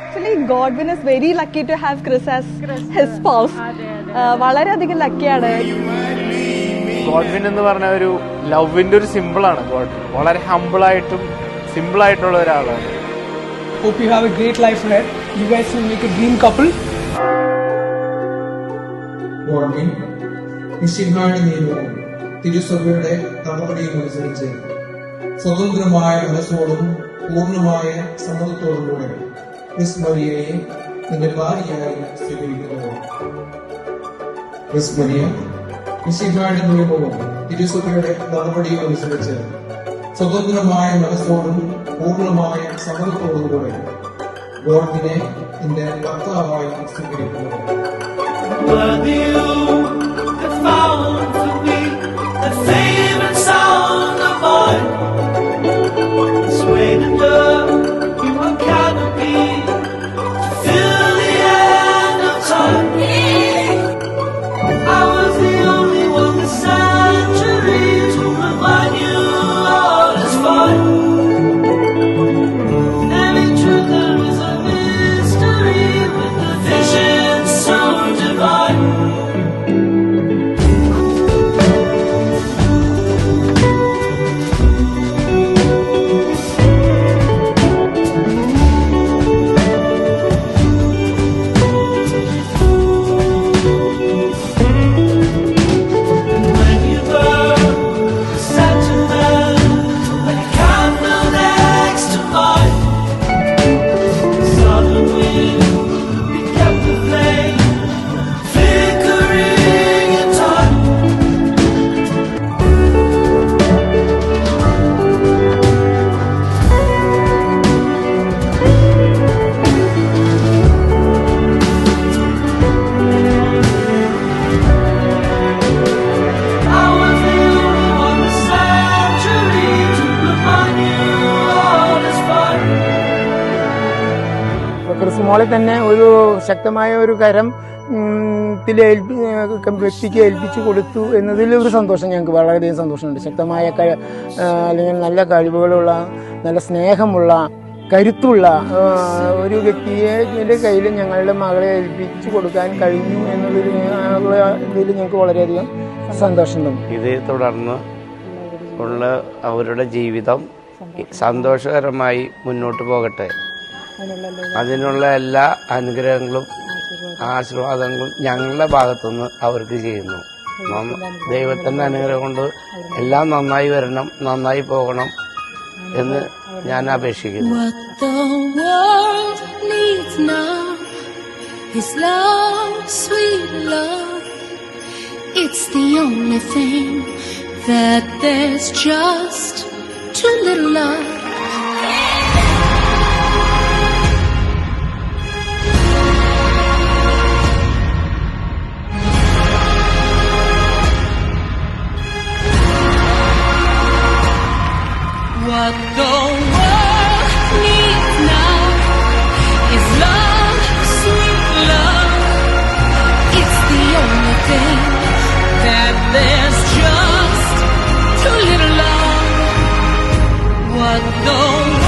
Actually, Godwin is very lucky to have Chris as his spouse. വളരെയധികം ലക്കിയാണ്. Godwin എന്ന് പറഞ്ഞ ഒരു ലവിന്റെ ഒരു സിമ്പിളാണ് ഗോഡ്വിൻ. വളരെ ഹംബിളായിട്ടും സിമ്പിളായിട്ടുള്ള ഒരാളാണ്. Hope you have a great life ahead. You guys will make a dream couple. Godwin മിശിഹായുടെ നിയമവും തിരുസഭയുടെ നടപടിയും അനുസരിച്ച് സ്വതന്ത്രമായ മനസ്സോടും പൂർണ്ണമായ സമ്മതത്തോടും കൂടെ ക്രിസ് മരിയയെ നിന്റെ ഭാര്യയായി സ്വീകരിക്കുന്നു. ക്രിസ് മരിയ മിശിഹായുടെ നിയമവും തിരുസഭയുടെ നടപടിയും അനുസരിച്ച് സ്വതന്ത്രമായ മനസ്സോടും പൂർണ്ണമായ സമ്മതത്തോടും കൂടെ ഗോഡ്വിനെ നിന്റെ ഭർത്താവായി സ്വീകരിക്കുന്നു. ക്രിസ്മോളിൽ തന്നെ ഒരു ശക്തമായ ഒരു കരം വ്യക്തിക്ക് ഏൽപ്പിച്ചു കൊടുത്തു എന്നതിൽ ഒരു സന്തോഷം, ഞങ്ങൾക്ക് വളരെയധികം സന്തോഷമുണ്ട്. ശക്തമായ അല്ലെങ്കിൽ നല്ല കഴിവുകളുള്ള, നല്ല സ്നേഹമുള്ള, കരുത്തുള്ള ഒരു വ്യക്തിയുടെ കയ്യിൽ ഞങ്ങളുടെ മകളെ ഏൽപ്പിച്ചു കൊടുക്കാൻ കഴിഞ്ഞു എന്നതിൽ ഞങ്ങൾക്ക് വളരെയധികം സന്തോഷമുണ്ട്. ഇത് തുടർന്ന് ഉള്ള അവരുടെ ജീവിതം സന്തോഷകരമായി മുന്നോട്ട് പോകട്ടെ. അതിനുള്ള എല്ലാ അനുഗ്രഹങ്ങളും ആശീർവാദങ്ങളും ഞങ്ങളുടെ ഭാഗത്തുനിന്ന് അവർക്ക് ചെയ്യുന്നു. ദൈവത്തിന്റെ അനുഗ്രഹം കൊണ്ട് എല്ലാം നന്നായി വരണം, നന്നായി പോകണം എന്ന് ഞാൻ അപേക്ഷിക്കുന്നു. What the world needs now is love, sweet love. It's the only thing that there's just too little love. What the